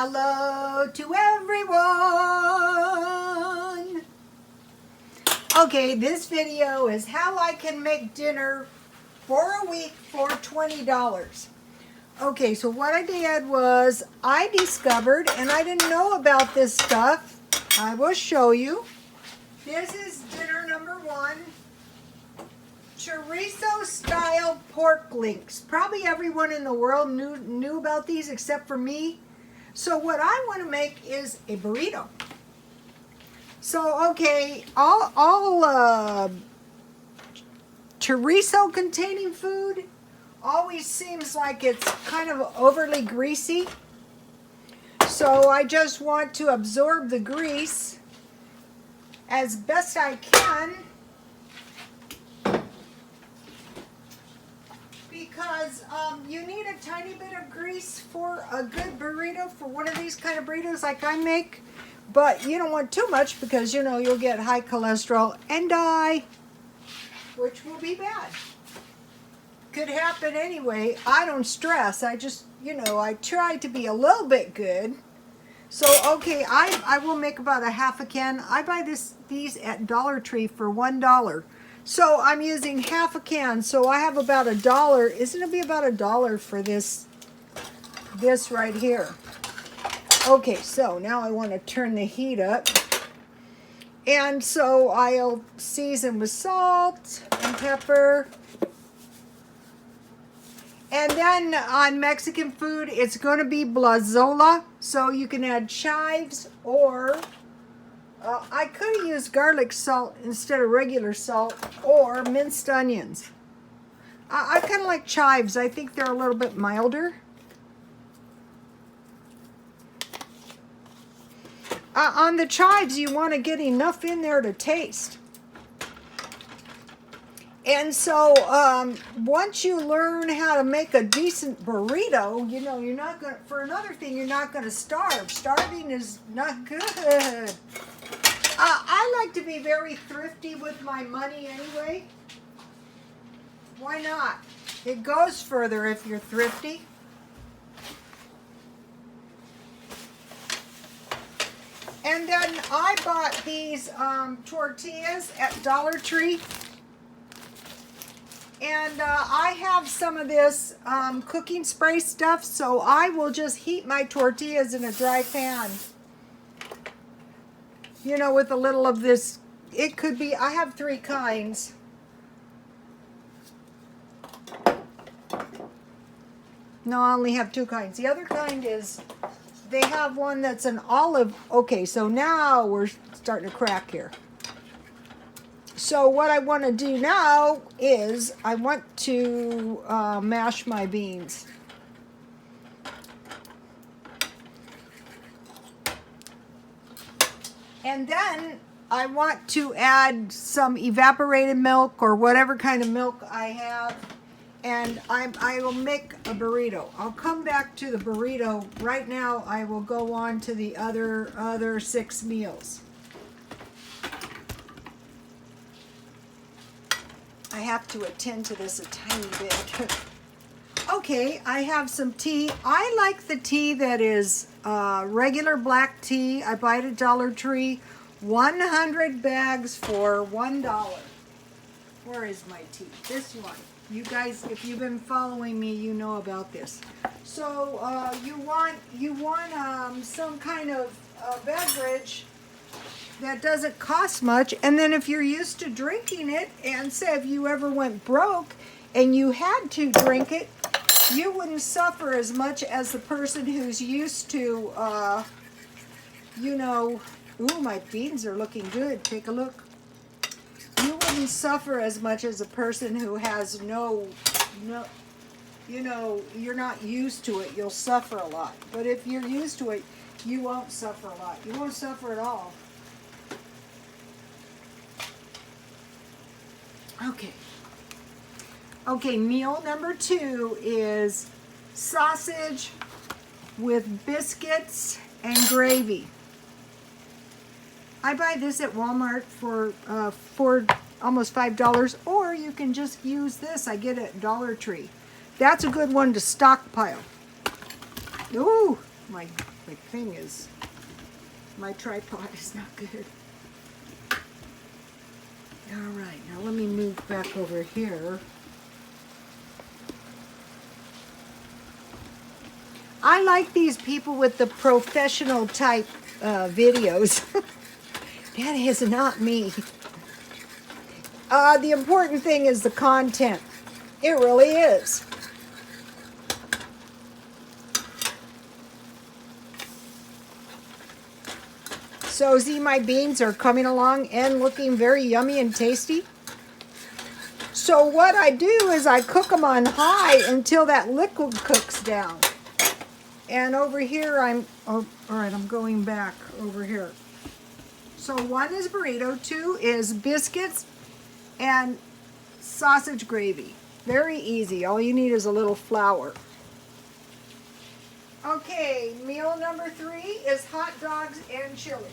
Hello to everyone. Okay, this video is how I can make dinner for a week for $20. Okay, so what I did was I discovered, and I didn't know about this stuff. I will show you. This is dinner number one. Chorizo style pork links. Probably everyone in the world knew about these except for me. So what I want to make is a burrito. So okay, all chorizo containing food always seems like it's kind of overly greasy. So I just want to absorb the grease as best I can, because you need a tiny bit of grease for a good burrito, for one of these kind of burritos like I make. But you don't want too much because, you know, you'll get high cholesterol and die, which will be bad. Could happen anyway. I don't stress. I just, you know, I try to be a little bit good. So, okay, I will make about a half a can. I buy these at Dollar Tree for $1. So I'm using half a can. So I have about $1. Isn't it be about $1 for this right here? Okay, so now I want to turn the heat up. And so I'll season with salt and pepper. And then on Mexican food, it's going to be blazola. So you can add chives, or I could have used garlic salt instead of regular salt, or minced onions. I kind of like chives. I think they're a little bit milder. On the chives, you want to get enough in there to taste. And so once you learn how to make a decent burrito, you know, you're not going to, for another thing, you're not going to starve. Starving is not good. I like to be very thrifty with my money anyway. Why not? It goes further if you're thrifty. And then I bought these tortillas at Dollar Tree. And I have some of this cooking spray stuff, so I will just heat my tortillas in a dry pan. You know, with a little of this. It could be, I have 3 kinds. No, I only have 2 kinds. The other kind is, they have one that's an olive. Okay, so now we're starting to crack here. So what I want to do now is I want to mash my beans. And then I want to add some evaporated milk or whatever kind of milk I have. And I will make a burrito. I'll come back to the burrito. Right now I will go on to the other 6 meals. I have to attend to this a tiny bit. Okay, I have some tea. I like the tea that is regular black tea. I buy it at Dollar Tree. 100 bags for $1. Where is my tea? This one. You guys, if you've been following me, you know about this. So you want some kind of beverage that doesn't cost much, and then if you're used to drinking it, and say if you ever went broke and you had to drink it, you wouldn't suffer as much as the person who's used to, you know, ooh, my beans are looking good. Take a look. You wouldn't suffer as much as a person who has no, you know, you're not used to it. You'll suffer a lot. But if you're used to it, you won't suffer a lot. You won't suffer at all. Okay, meal number 2 is sausage with biscuits and gravy. I buy this at Walmart for almost $5, or you can just use this. I get it at Dollar Tree. That's a good one to stockpile. Ooh, my My thing is, my tripod is not good. All right, now let me move back over here. I like these people with the professional type videos. That is not me. The important thing is the content. It really is. So see, my beans are coming along and looking very yummy and tasty. So what I do is I cook them on high until that liquid cooks down. And over here all right, I'm going back over here. So 1 is burrito, 2 is biscuits and sausage gravy. Very easy. All you need is a little flour. Okay, meal number 3 is hot dogs and chili.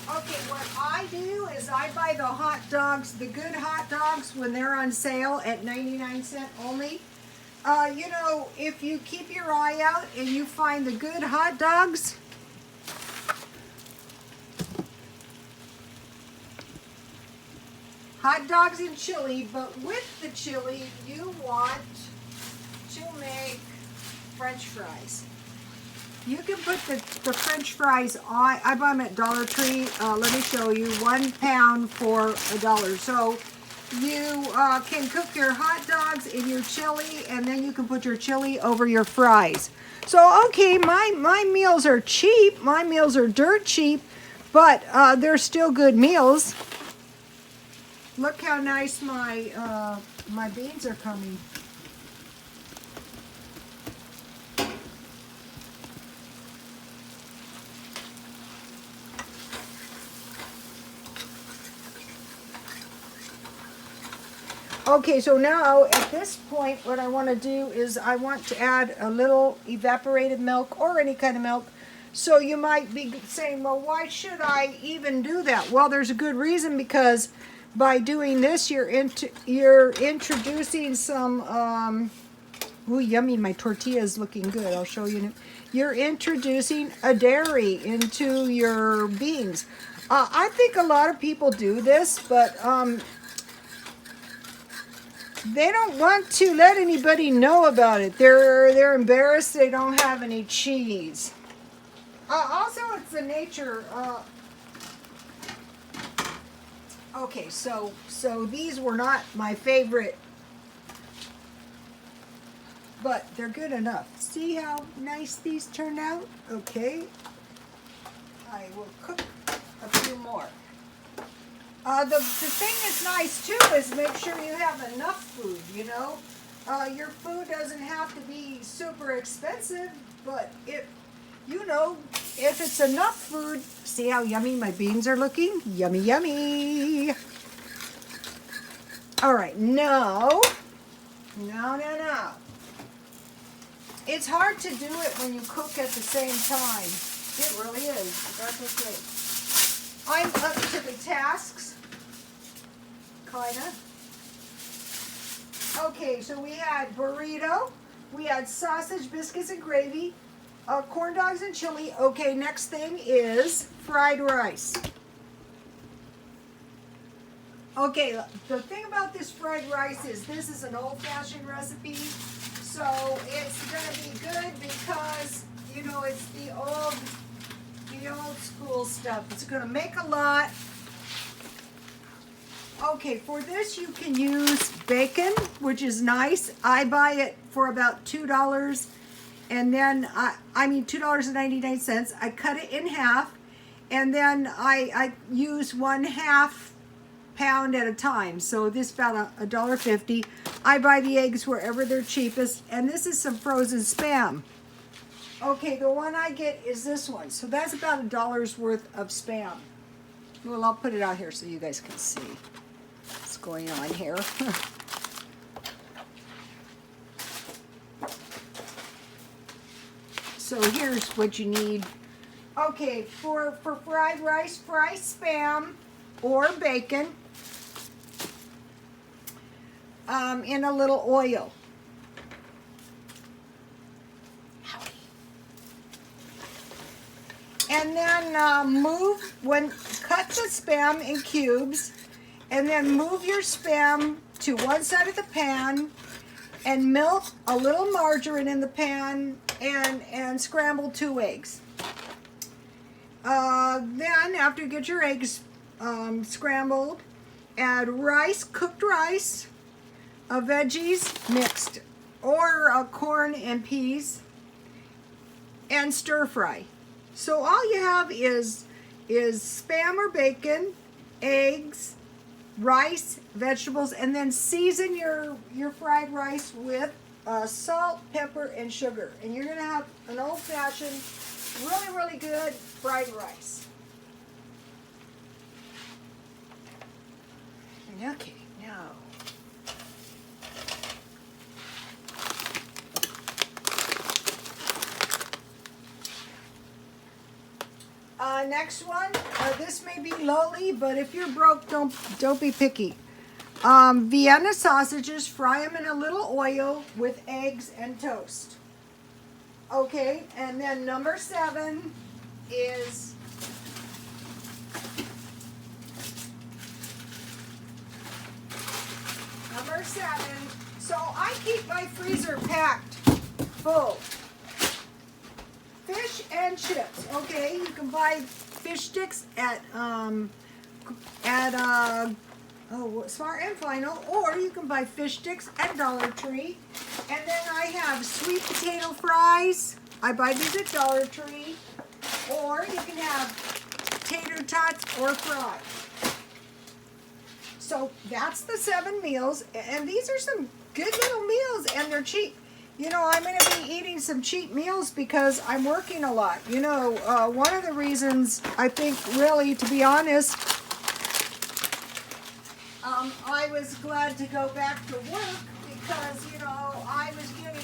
Okay, what I do is I buy the hot dogs, the good hot dogs, when they're on sale at 99¢ only. You know, if you keep your eye out and you find the good hot dogs, hot dogs and chili, but with the chili, you want to make French fries. You can put the French fries on. I buy them at Dollar Tree. Let me show you. 1 pound for $1. So you can cook your hot dogs in your chili, and then you can put your chili over your fries. So, okay, my meals are cheap. My meals are dirt cheap, but they're still good meals. Look how nice my my beans are coming. Okay, so now at this point, what I want to do is I want to add a little evaporated milk or any kind of milk. So you might be saying, well, why should I even do that? Well, there's a good reason, because by doing this, you're introducing some, ooh, yummy, my tortilla is looking good. I'll show you. You're introducing a dairy into your beans. I think a lot of people do this, but they don't want to let anybody know about it. They're embarrassed they don't have any cheese. Also, it's the nature. Okay, so these were not my favorite, but they're good enough. See how nice these turned out? Okay, I will cook a few more. The thing that's nice too is make sure you have enough food, you know. Your food doesn't have to be super expensive, but if it's enough food. See how yummy my beans are looking? Yummy, yummy. All right, no. It's hard to do it when you cook at the same time. It really is. That's okay. I'm up to the tasks. Kinda. Okay, so we had burrito, we had sausage, biscuits, and gravy, corn dogs and chili. Okay, next thing is fried rice. Okay, the thing about this fried rice is this is an old-fashioned recipe, so it's going to be good because, you know, it's the old school stuff. It's going to make a lot. Okay, for this you can use bacon, which is nice. I buy it for about $2, and then I mean $2.99. I cut it in half, and then I use 1/2 pound at a time. So this is about $1.50. I buy the eggs wherever they're cheapest, and this is some frozen Spam. Okay, the one I get is this one. So that's about $1 worth of Spam. Well, I'll put it out here so you guys can see what's going on here. So here's what you need. Okay, for fried rice, fry Spam or bacon. in a little oil. And then cut the Spam in cubes, and then move your Spam to one side of the pan, and melt a little margarine in the pan, and scramble 2 eggs. Then after you get your eggs scrambled, add rice, cooked rice, veggies mixed, or corn and peas, and stir fry. So all you have is Spam or bacon, eggs, rice, vegetables, and then season your fried rice with salt, pepper, and sugar. And you're going to have an old-fashioned, really, really good fried rice. Okay, now. Next one, this may be lowly, but if you're broke, don't be picky. Vienna sausages, fry them in a little oil with eggs and toast. Okay, and then number 7 is so I keep my freezer packed full. Fish and chips. Okay, you can buy fish sticks at Smart and Final, or you can buy fish sticks at Dollar Tree. And then I have sweet potato fries. I buy these at Dollar Tree. Or you can have tater tots or fries. So that's the 7 meals, and these are some good little meals, and they're cheap. You know, I'm going to be eating some cheap meals because I'm working a lot. You know, one of the reasons I think, really, to be honest, I was glad to go back to work because, you know, I was getting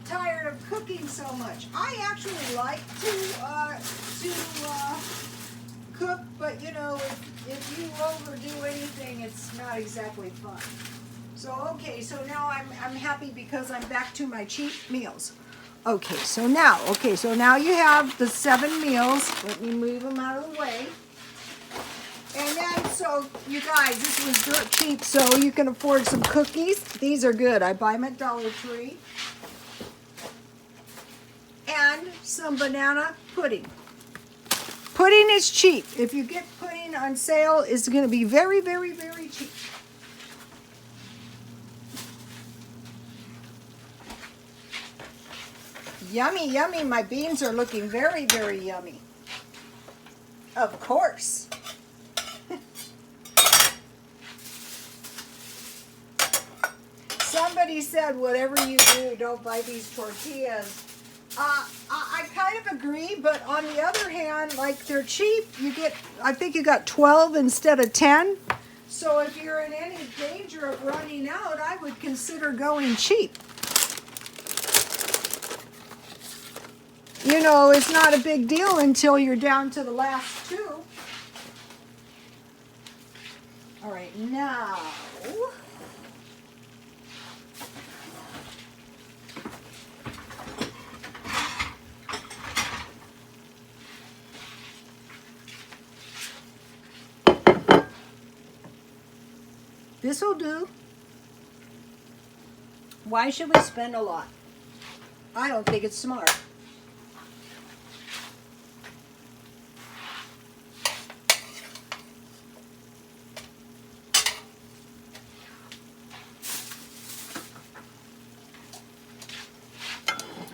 tired of cooking so much. I actually like to cook, but, you know, if you overdo anything, it's not exactly fun. So, okay, so now I'm happy because I'm back to my cheap meals. Okay, so now you have the 7 meals. Let me move them out of the way. And then, so, you guys, this was dirt cheap, so you can afford some cookies. These are good. I buy them at Dollar Tree. And some banana pudding. Pudding is cheap. If you get pudding on sale, it's going to be very, very, very cheap. Yummy, yummy. My beans are looking very, very yummy. Of course. Somebody said, whatever you do, don't buy these tortillas. I kind of agree, but on the other hand, like, they're cheap. You get, I think you got 12 instead of 10. So if you're in any danger of running out, I would consider going cheap. You know, it's not a big deal until you're down to the last 2. All right, now, this will do. Why should we spend a lot? I don't think it's smart.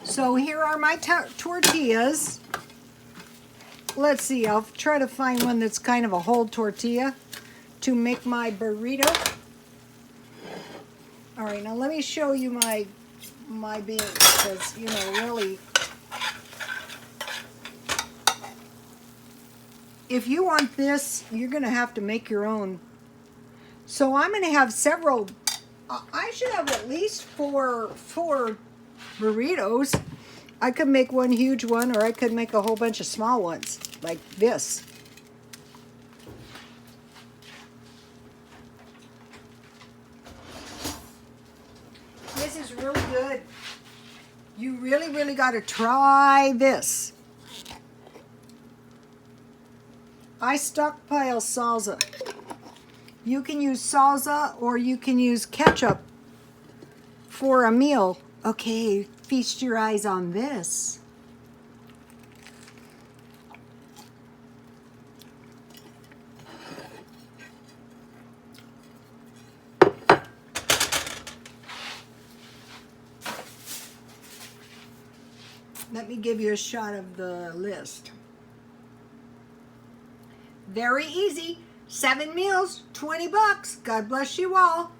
So here are my tortillas. Let's see, I'll try to find one that's kind of a whole tortilla to make my burrito. All right, now let me show you my beans, because, you know, really, if you want this, you're going to have to make your own. So I'm going to have several. I should have at least four burritos. I could make one huge one, or I could make a whole bunch of small ones, like this. This is really good. You really, really got to try this. I stockpile salsa. You can use salsa or you can use ketchup for a meal. Okay, feast your eyes on this. Let me give you a shot of the list. Very easy. 7 meals, $20. God bless you all.